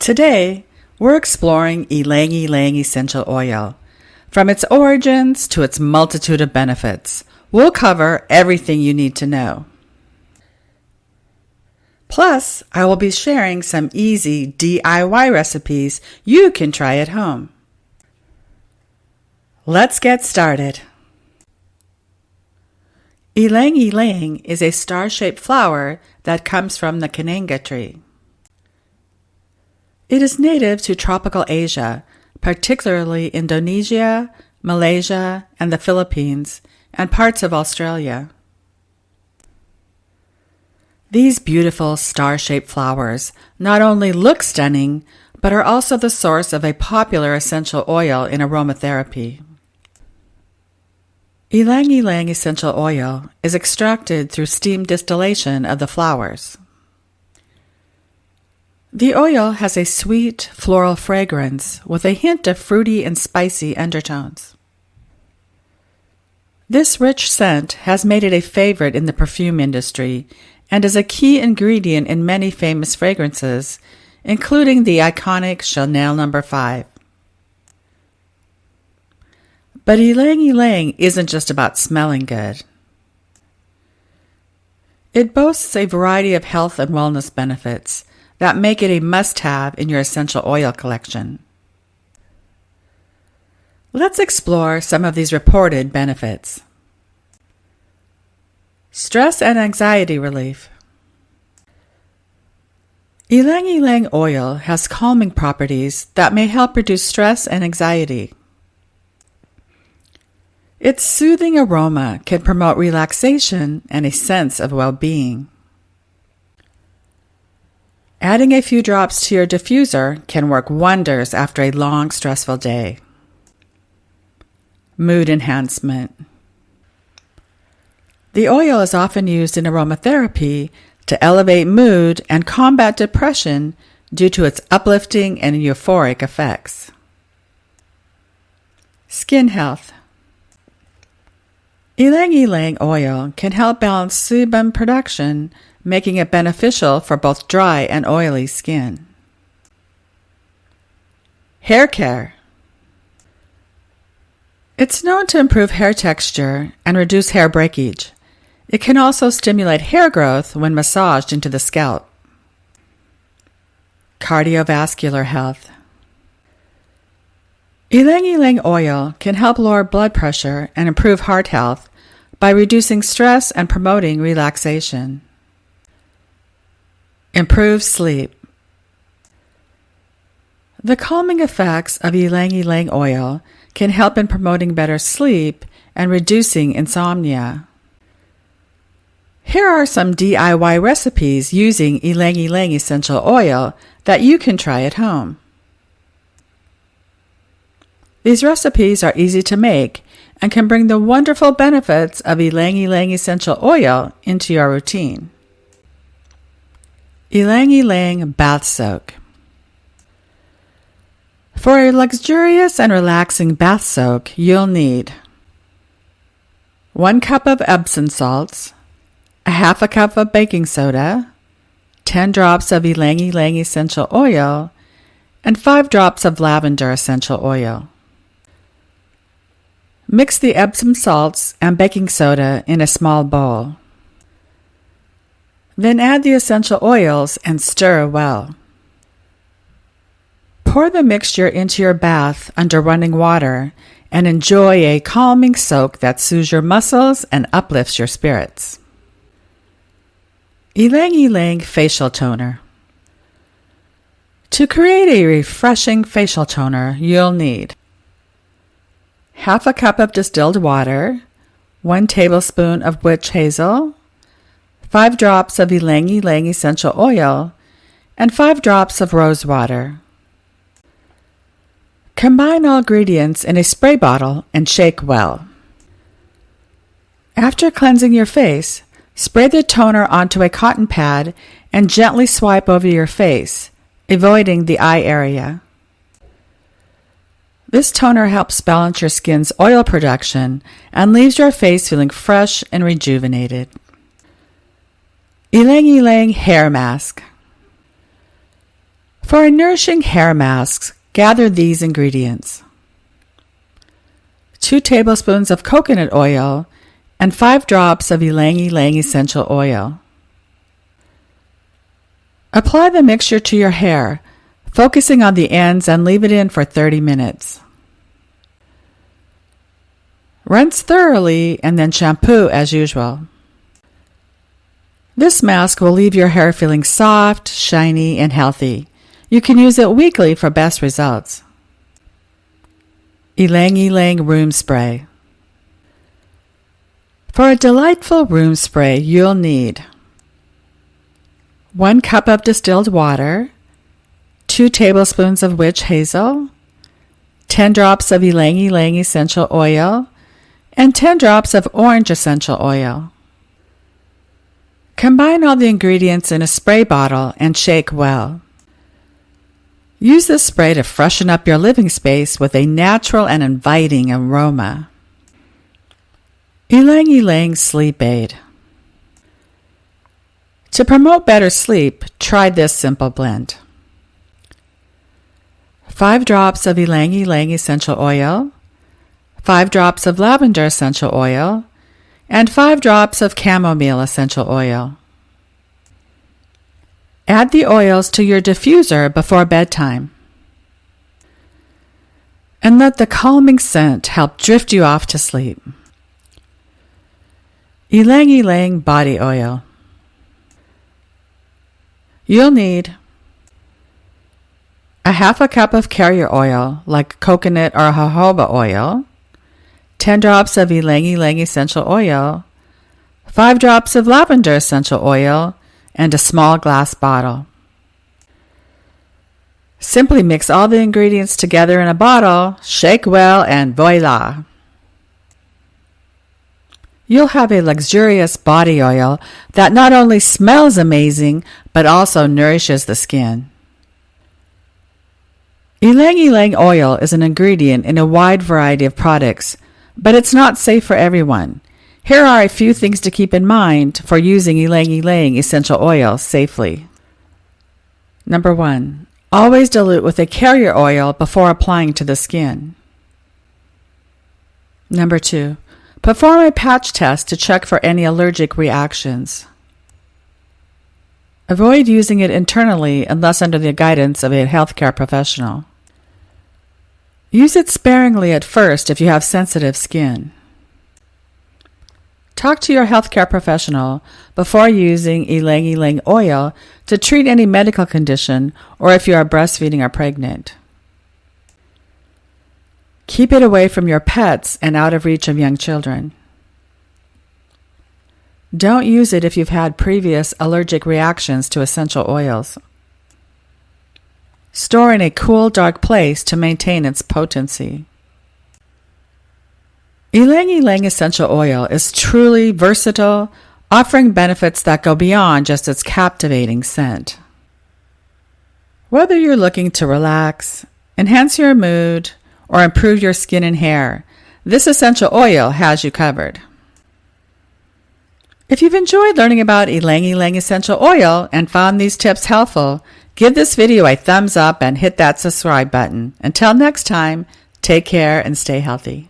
Today, we're exploring Ylang-Ylang Essential Oil. From its origins to its multitude of benefits, we'll cover everything you need to know. Plus, I will be sharing some easy DIY recipes you can try at home. Let's get started. Ylang-Ylang is a star-shaped flower that comes from the Kananga tree. It is native to tropical Asia, particularly Indonesia, Malaysia, and the Philippines, and parts of Australia. These beautiful star-shaped flowers not only look stunning, but are also the source of a popular essential oil in aromatherapy. Ylang-Ylang Essential Oil is extracted through steam distillation of the flowers. The oil has a sweet, floral fragrance with a hint of fruity and spicy undertones. This rich scent has made it a favorite in the perfume industry and is a key ingredient in many famous fragrances, including the iconic Chanel No. 5. But Ylang-Ylang isn't just about smelling good. It boasts a variety of health and wellness benefits that make it a must-have in your essential oil collection. Let's explore some of these reported benefits. Stress and anxiety relief. Ylang-Ylang oil has calming properties that may help reduce stress and anxiety. Its soothing aroma can promote relaxation and a sense of well-being. Adding a few drops to your diffuser can work wonders after a long, stressful day. Mood enhancement. The oil is often used in aromatherapy to elevate mood and combat depression due to its uplifting and euphoric effects. Skin health. Ylang-Ylang oil can help balance sebum production, making it beneficial for both dry and oily skin. Hair care. It's known to improve hair texture and reduce hair breakage. It can also stimulate hair growth when massaged into the scalp. Cardiovascular health. Ylang-Ylang oil can help lower blood pressure and improve heart health by reducing stress and promoting relaxation. Improve sleep. The calming effects of Ylang-Ylang oil can help in promoting better sleep and reducing insomnia. Here are some DIY recipes using Ylang-Ylang essential oil that you can try at home. These recipes are easy to make and can bring the wonderful benefits of Ylang-Ylang essential oil into your routine. Ylang-Ylang Bath Soak. For a luxurious and relaxing bath soak, you'll need 1 cup of Epsom salts, a half a cup of baking soda, 10 drops of Ylang-Ylang essential oil, and 5 drops of lavender essential oil. Mix the Epsom salts and baking soda in a small bowl. Then add the essential oils and stir well. Pour the mixture into your bath under running water and enjoy a calming soak that soothes your muscles and uplifts your spirits. Ylang-Ylang Facial Toner. To create a refreshing facial toner, you'll need half a cup of distilled water, 1 tablespoon of witch hazel, 5 drops of Ylang-Ylang essential oil, and 5 drops of rose water. Combine all ingredients in a spray bottle and shake well. After cleansing your face, spray the toner onto a cotton pad and gently swipe over your face, avoiding the eye area. This toner helps balance your skin's oil production and leaves your face feeling fresh and rejuvenated. Ylang-Ylang Hair Mask. For a nourishing hair mask, gather these ingredients: 2 tablespoons of coconut oil and 5 drops of Ylang-Ylang Essential oil. Apply the mixture to your hair, focusing on the ends, and leave it in for 30 minutes. Rinse thoroughly and then shampoo as usual. This mask will leave your hair feeling soft, shiny, and healthy. You can use it weekly for best results. Ylang-Ylang Room Spray. For a delightful room spray, you'll need 1 cup of distilled water, 2 tablespoons of witch hazel, 10 drops of Ylang-Ylang Essential oil, and 10 drops of orange essential oil. Combine all the ingredients in a spray bottle and shake well. Use this spray to freshen up your living space with a natural and inviting aroma. Ylang-Ylang Sleep Aid. To promote better sleep, try this simple blend: 5 drops of Ylang-Ylang Essential oil, 5 drops of lavender essential oil, and 5 drops of chamomile essential oil. Add the oils to your diffuser before bedtime, and let the calming scent help drift you off to sleep. Ylang-Ylang Body Oil. You'll need a half a cup of carrier oil, like coconut or jojoba oil, 10 drops of Ylang-Ylang Essential oil, 5 drops of lavender essential oil, and a small glass bottle. Simply mix all the ingredients together in a bottle, shake well, and voila! You'll have a luxurious body oil that not only smells amazing, but also nourishes the skin. Ylang-Ylang oil is an ingredient in a wide variety of products, but it's not safe for everyone. Here are a few things to keep in mind for using Ylang-Ylang Essential oil safely. Number 1. Always dilute with a carrier oil before applying to the skin. Number 2. Perform a patch test to check for any allergic reactions. Avoid using it internally unless under the guidance of a healthcare professional. Use it sparingly at first if you have sensitive skin. Talk to your healthcare professional before using Ylang-Ylang oil to treat any medical condition or if you are breastfeeding or pregnant. Keep it away from your pets and out of reach of young children. Don't use it if you've had previous allergic reactions to essential oils. Store in a cool, dark place to maintain its potency. Ylang-Ylang Essential oil is truly versatile, offering benefits that go beyond just its captivating scent. Whether you're looking to relax, enhance your mood, or improve your skin and hair, this essential oil has you covered. If you've enjoyed learning about Ylang-Ylang Essential oil and found these tips helpful, give this video a thumbs up and hit that subscribe button. Until next time, take care and stay healthy.